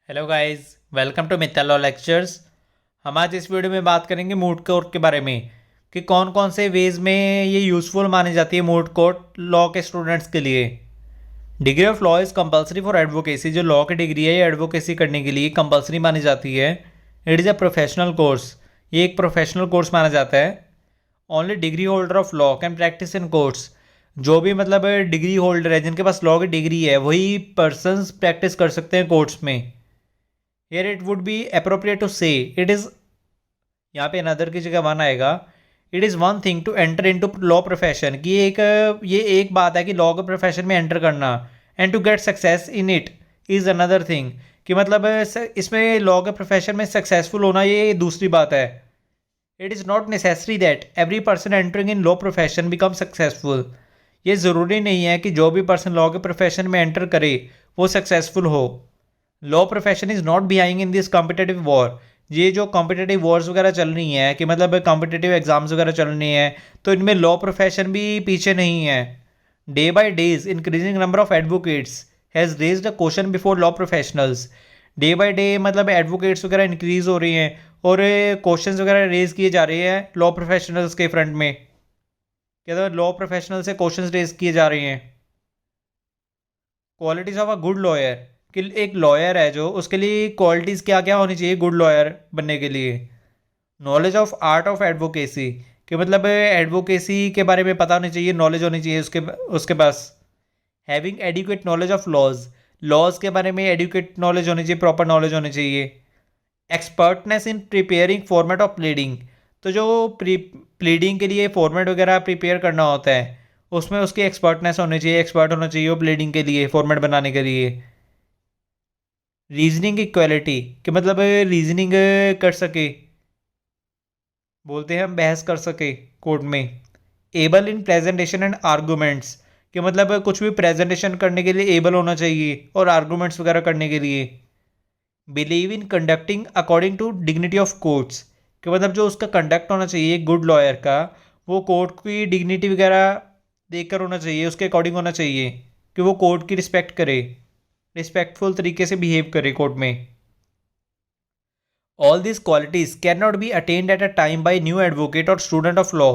Hello guys, welcome to Mittal law lectures. हम आज इस वीडियो में बात करेंगे मूट कोर्ट के बारे में कि कौन कौन से वेज में ये यूज़फुल मानी जाती है मूट कोर्ट लॉ के स्टूडेंट्स के लिए। Degree of law is compulsory for advocacy. जो लॉ की डिग्री है ये एडवोकेसी करने के लिए कंपलसरी मानी जाती है। It is a professional course. ये एक प्रोफेशनल कोर्स माना जाता है। Only degree holder of law can practice in courts. जो भी मतलब डिग्री होल्डर है, जिनके पास लॉ की डिग्री है, वही पर्सनस प्रैक्टिस कर सकते हैं कोर्ट्स में। Here it would be appropriate to say it is, यहाँ पे अनदर की जगह वन आएगा। It is one thing to enter into law profession, कि ये एक बात है कि लॉ के प्रोफेशन में एंटर करना। And to get success in it is another thing, कि मतलब इसमें लॉ के प्रोफेशन में सक्सेसफुल होना ये दूसरी बात है। It is not necessary that every person entering in law profession become successful. ये ज़रूरी नहीं है कि जो भी पर्सन लॉ के प्रोफेशन में एंटर करे वो सक्सेसफुल हो। Law profession is not behind in this competitive war. ये जो कॉम्पिटेटिव वॉर्स वगैरह चल रही हैं, कि मतलब कॉम्पिटेटिव एग्जाम्स वगैरह चल रही हैं, तो इनमें लॉ प्रोफेशन भी पीछे नहीं है। Day by days increasing number of advocates has raised a question before law professionals. Day by day मतलब एडवोकेट्स वगैरह इंक्रीज हो रही हैं और क्वेश्चंस वगैरह रेज किए जा रहे हैं लॉ प्रोफेशनल्स के फ्रंट में। क्या तो लॉ प्रोफेशनल से क्वेश्चंस रेज किए जा रहे हैं। Qualities of a good lawyer, कि एक लॉयर है जो, उसके लिए क्वालिटीज़ क्या क्या होनी चाहिए गुड लॉयर बनने के लिए। Knowledge of art of advocacy, कि मतलब एडवोकेसी के बारे में पता होनी चाहिए, नॉलेज होनी चाहिए उसके उसके पास। Having adequate knowledge of laws, laws के बारे में एडिक्वेट नॉलेज होनी चाहिए, प्रॉपर नॉलेज होनी चाहिए। Expertness in preparing format of pleading, तो जो प्लीडिंग के लिए फॉर्मेट वगैरह प्रिपेयर करना होता है उसमें उसकी एक्सपर्टनेस होनी चाहिए, एक्सपर्ट होना चाहिए वो प्लीडिंग के लिए, फॉर्मेट बनाने के लिए। रीजनिंग इक्वालिटी, कि मतलब रीजनिंग कर सके, बोलते हैं हम बहस कर सके कोर्ट में। Able in presentation and arguments, कि मतलब कुछ भी प्रेजेंटेशन करने के लिए एबल होना चाहिए और आर्गूमेंट्स वगैरह करने के लिए। Believe in conducting according to dignity of courts, कि मतलब जो उसका कंडक्ट होना चाहिए गुड लॉयर का, वो कोर्ट की डिग्निटी वगैरह देखकर होना चाहिए, उसके अकॉर्डिंग होना चाहिए, कि वो कोर्ट की रिस्पेक्ट करे, रिस्पेक्टफुल तरीके से बिहेव करे कोर्ट में। All this qualities can not be attend at a time by new advocate और स्टूडेंट ऑफ लॉ।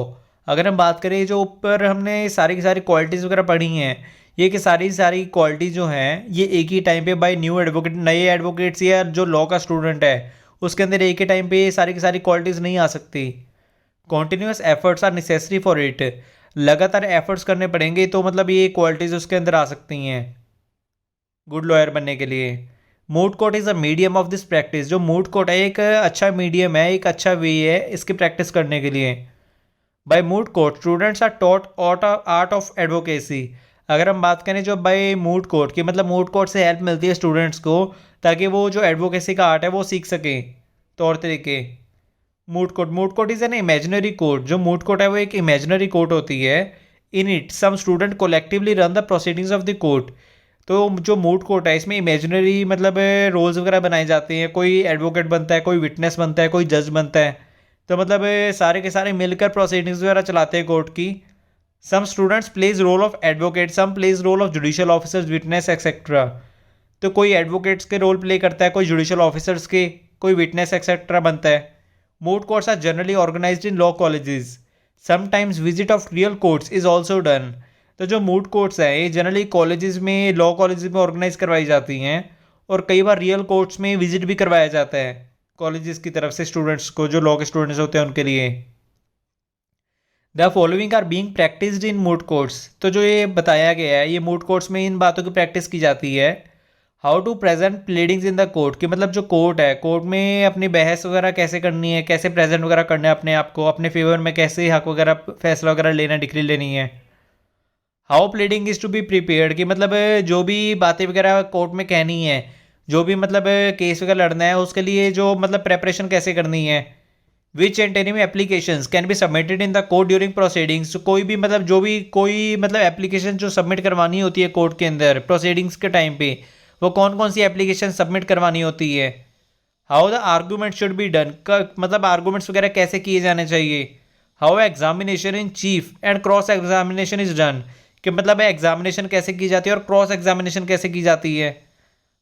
अगर हम बात करें जो ऊपर हमने सारी की सारी क्वालिटीज़ वगैरह पढ़ी हैं, ये कि सारी सारी क्वालिटीज़ जो हैं ये एक ही टाइम पे बाय न्यू एडवोकेट, नए एडवोकेट्स या जो लॉ का स्टूडेंट है उसके अंदर एक ही टाइम पे सारी की सारी क्वालिटीज़ नहीं आ सकती। Continuous efforts are necessary for it, लगातार एफर्ट्स करने पड़ेंगे तो मतलब ये क्वालिटीज़ उसके अंदर आ सकती हैं गुड लॉयर बनने के लिए। Moot court is a medium of this practice, जो मूट कोर्ट है एक अच्छा मीडियम है, एक अच्छा वे है इसकी प्रैक्टिस करने के लिए। By moot court students are taught art of advocacy. अगर हम बात करें जो बाय मूट कोर्ट की, मतलब मूट कोर्ट से हेल्प मिलती है स्टूडेंट्स को, ताकि वो जो एडवोकेसी का आर्ट है वो सीख सकें, तौर तरीके। Moot court is an imaginary court, जो मूट कोर्ट है वो एक इमेजिनरी कोर्ट होती है। In it some student collectively run the proceedings of the court. तो जो मूट कोर्ट है इसमें इमेजिनरी मतलब रोल्स वगैरह बनाए जाते हैं, कोई एडवोकेट बनता है, कोई विटनेस बनता है, कोई जज बनता है, तो मतलब सारे के सारे मिलकर प्रोसीडिंग्स वगैरह चलाते हैं कोर्ट की। Some students plays role of advocate, some plays role of judicial officers, witness etcetera. तो कोई एडवोकेट्स के रोल प्ले करता है, कोई जुडिशियल ऑफिसर्स के, कोई विटनेस एक्सेट्रा बनता है। Moot courts are generally organised in law colleges. Sometimes visit of real courts is also done. तो जो मूट कोर्ट्स हैं ये जनरली कॉलेजेस में, लॉ कॉलेजेस में ऑर्गेनाइज करवाई जाती हैं, और कई बार रियल कोर्ट्स में विजिट भी करवाया जाता है कॉलेजेस की तरफ से स्टूडेंट्स को, जो लॉ के स्टूडेंट्स होते हैं उनके लिए। The following are being practised in moot courts, तो जो ये बताया गया है ये मूट कोर्ट्स में इन बातों की प्रैक्टिस की जाती है। How to present pleadings in the court, कि मतलब जो कोर्ट है, कोर्ट में अपनी बहस वगैरह कैसे करनी है, कैसे प्रेजेंट वगैरह करना है अपने आप को, अपने फेवर में कैसे हक वगैरह फैसला वगैरह लेना, डिग्री लेनी है। How pleading is to be prepared, कि मतलब जो भी बातें वगैरह कोर्ट में कहनी है, जो भी मतलब केस वगैरह लड़ना है उसके लिए जो मतलब प्रेपरेशन कैसे करनी है। Which and any applications can be submitted in the court during proceedings, कोई भी मतलब जो भी कोई मतलब एप्लीकेशन जो सबमिट करवानी होती है कोर्ट के अंदर प्रोसीडिंग्स के टाइम पे, वो कौन कौन सी एप्लीकेशन सबमिट करवानी होती है। How the argument should be done, मतलब आर्गूमेंट्स वगैरह कैसे किए जाने चाहिए। How examination in cheap and cross examination is done, कि मतलब एग्जामिनेशन कैसे की जाती है और क्रॉस एग्जामिनेशन कैसे की जाती है।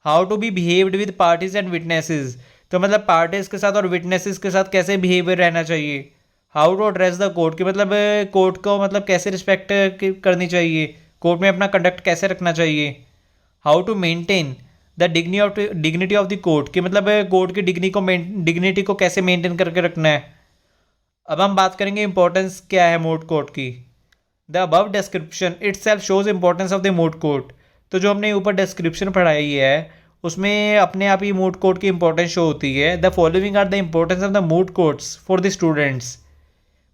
How to be behaved with parties and witnesses, तो मतलब पार्टीज के साथ और विटनेसेस के साथ कैसे बिहेवियर रहना चाहिए। How to address the court, कि मतलब कोर्ट को मतलब कैसे रिस्पेक्ट करनी चाहिए, कोर्ट में अपना कंडक्ट कैसे रखना चाहिए। How to maintain the dignity of the court, कि मतलब कोर्ट की डिग्निटी को कैसे मेंटेन करके रखना है। अब हम बात करेंगे इंपॉर्टेंस क्या है मूड कोर्ट की। The above description it self shows importance of the moot court, तो जो हमने ऊपर डिस्क्रिप्शन पढ़ाई है उसमें अपने आप ही मूड कोर्ट की इंपॉर्टेंस शो होती है। The following are the importance of the moot courts for the students.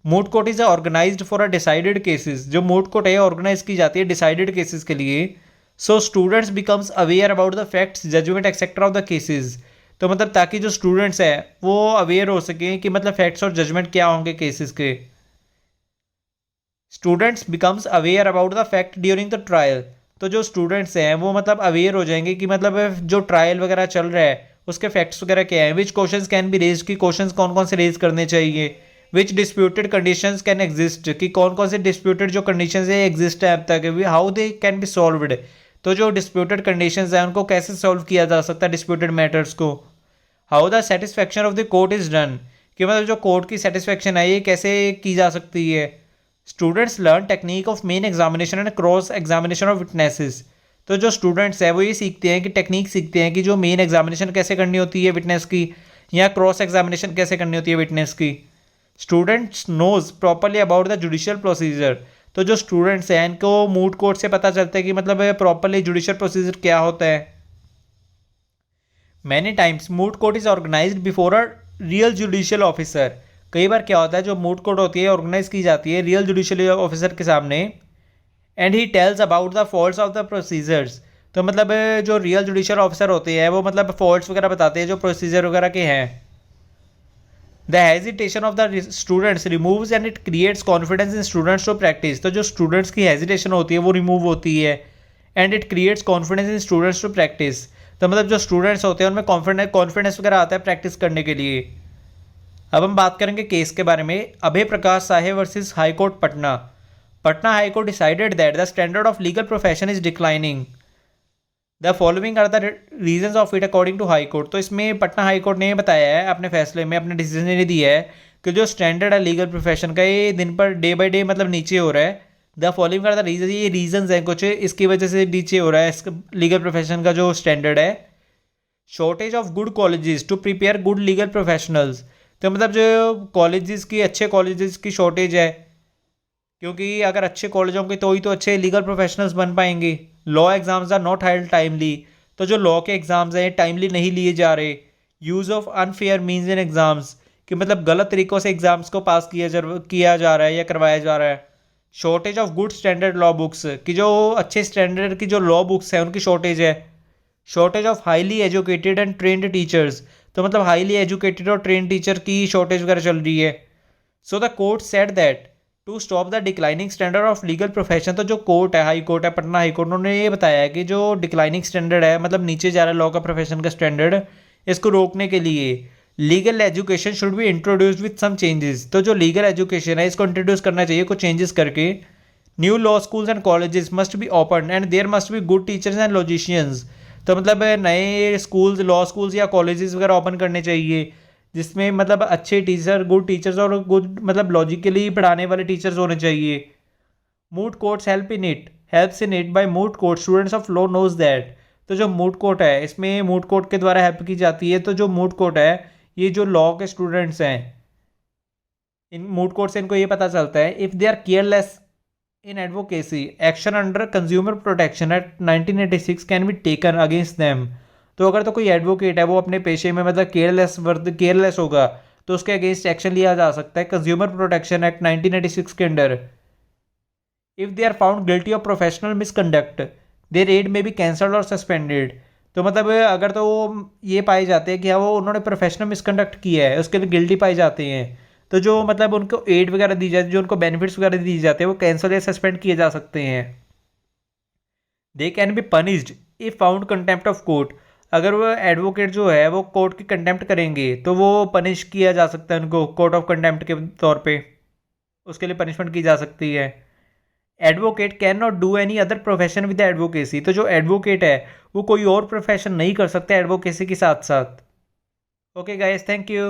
Moot court is organised for a decided cases, जो मूड कोर्ट है ऑर्गेनाइज की जाती है डिसाइडेड केसेस के लिए। So students becomes aware about the facts judgement etcetera of the cases, तो मतलब ताकि जो स्टूडेंट्स हैं वो अवेयर हो सकें कि मतलब फैक्ट्स और जजमेंट क्या होंगे केसेस के। Students becomes aware about the fact during the trial, तो जो स्टूडेंट्स हैं वो मतलब अवेयर हो जाएंगे कि मतलब जो ट्रायल वगैरह चल रहा है उसके फैक्ट्स वगैरह क्या है। Which questions can be raise, की क्वेश्चंस कौन कौन से रेज करने चाहिए। Which disputed conditions can exist, कि कौन कौन से डिस्प्यूटेड जो कंडीशंस है एग्जिस्ट है अब तक, how they can be solved, तो जो डिस्प्यूटेड कंडीशंस हैं उनको कैसे सॉल्व किया जा सकता है डिस्प्यूटेड मैटर्स को। How the satisfaction of the court is done, कि मतलब जो कोर्ट की सेटिस्फैक्शन है ये कैसे की जा सकती है। Students learn technique of main examination and cross examination of witnesses, तो जो स्टूडेंट्स हैं वो ये सीखते हैं कि टेक्निक सीखते हैं कि जो मेन एग्जामिनेशन कैसे करनी होती है विटनेस की, या क्रॉस एग्जामिनेशन कैसे करनी होती है विटनेस की। Students knows properly about the judicial procedure, तो जो स्टूडेंट्स हैं इनको मूड कोर्ट से पता चलता है कि मतलब प्रॉपरली जुडिशियल प्रोसीजर क्या होता है। Many times moot court is organised before a real judicial officer, कई बार क्या होता है जो मूड कोर्ट होती है ऑर्गेनाइज की जाती है रियल जुडिशियल ऑफिसर के सामने। And he tells about the faults of the procedures, तो मतलब जो रियल जुडिशियल ऑफिसर होते हैं वो मतलब फॉल्ट्स वगैरह बताते हैं जो प्रोसीजर वगैरह के हैं। The hesitation of the students removes and it creates confidence in students to practise, तो जो स्टूडेंट्स की हेजिटेशन होती है वो रिमूव होती है। And it creates confidence in students to practise, तो मतलब जो स्टूडेंट्स होते हैं उनमें कॉन्फिडेंस वगैरह आता है प्रैक्टिस करने के लिए। अब हम बात करेंगे केस के बारे में। Abhay Prakash Sahay versus high court Patna. Patna high court decided that the standard of legal profession is declining. The following are the reasons of it according to high court, तो इसमें पटना हाई कोर्ट ने बताया है अपने फैसले में, अपने डिसीजन ने दिया है कि जो स्टैंडर्ड है लीगल प्रोफेशन का ये दिन पर डे बाई डे मतलब नीचे हो रहा है। The following are the reason, ये रीजंस हैं कुछ इसकी वजह से नीचे हो रहा है इसका लीगल प्रोफेशन का जो स्टैंडर्ड है। Shortage of good colleges to prepare good legal professionals, तो मतलब जो कॉलेजेस की अच्छे कॉलेजेस की शॉर्टेज है, क्योंकि अगर अच्छे कॉलेज होंगे तो ही तो अच्छे लीगल प्रोफेशनल्स बन पाएंगे। Law exams are not held timely, तो जो लॉ के एग्जाम्स हैं टाइमली नहीं लिए जा रहे। Use of unfair means in exams, कि मतलब गलत तरीक़ों से एग्जाम्स को पास किया जा रहा है या करवाया जा रहा है। Shortage of good standard law books, कि जो अच्छे स्टैंडर्ड की जो लॉ बुक्स हैं उनकी शॉर्टेज है। Shortage of highly educated and trained teachers, तो मतलब हाईली एजुकेटेड और ट्रेंड टीचर की शॉर्टेज वगैरह चल रही है। So the court said that to stop the declining standard of legal profession, तो जो कोर्ट है हाई कोर्ट है पटना हाई कोर्ट, उन्होंने ये बताया है कि जो डिक्लाइनिंग स्टैंडर्ड है मतलब नीचे जा रहा है लॉ का प्रोफेशन का स्टैंडर्ड, इसको रोकने के लिए legal education should be introduced with some changes, तो जो लीगल एजुकेशन है इसको इंट्रोड्यूस करना चाहिए कुछ चेंजेस करके। New law schools and colleges must be open and there must be good teachers and logicians, तो मतलब नए स्कूल्स लॉ स्कूल्स या कॉलेजेस वगैरह ओपन करने चाहिए जिसमें मतलब अच्छे टीचर गुड टीचर्स और गुड मतलब लॉजिकली पढ़ाने वाले टीचर्स होने चाहिए। Moot courts helps in it by moot court students of law knows that, तो जो मूड कोर्ट है इसमें मूड कोर्ट के द्वारा हेल्प की जाती है। तो जो मूड कोर्ट है ये जो लॉ के स्टूडेंट्स हैं इन मूड कोर्ट से इनको ये पता चलता है if they are careless in advocacy action under consumer protection act 1986 can be taken against them, तो अगर तो कोई एडवोकेट है वो अपने पेशे में मतलब केयरलेस होगा तो उसके अगेंस्ट एक्शन लिया जा सकता है कंज्यूमर प्रोटेक्शन एक्ट 1986 के under. If they are found guilty of professional misconduct their ad may be cancelled और सस्पेंडेड, तो मतलब अगर तो वो ये पाए जाते हैं कि हाँ वो उन्होंने प्रोफेशनल मिसकंडक्ट किया है उसके लिए गिल्टी पाए जाते हैं, तो जो मतलब उनको एड वगैरह दी जाती है जो उनको बेनिफिट्स वगैरह दी जाते हैं वो कैंसिल या सस्पेंड किए जा सकते हैं। They can be punished if found contempt of court, अगर वो एडवोकेट जो है वो कोर्ट की कंटेम्प्ट करेंगे तो वो पनिश किया जा सकता है उनको कोर्ट ऑफ कंटेम्प्ट के तौर पे, उसके लिए पनिशमेंट की जा सकती है। Advocate can not do any other profession with advocacy. तो जो एडवोकेट है वो कोई और प्रोफेशन नहीं कर सकता एडवोकेसी के साथ साथ। Okay guys, thank you.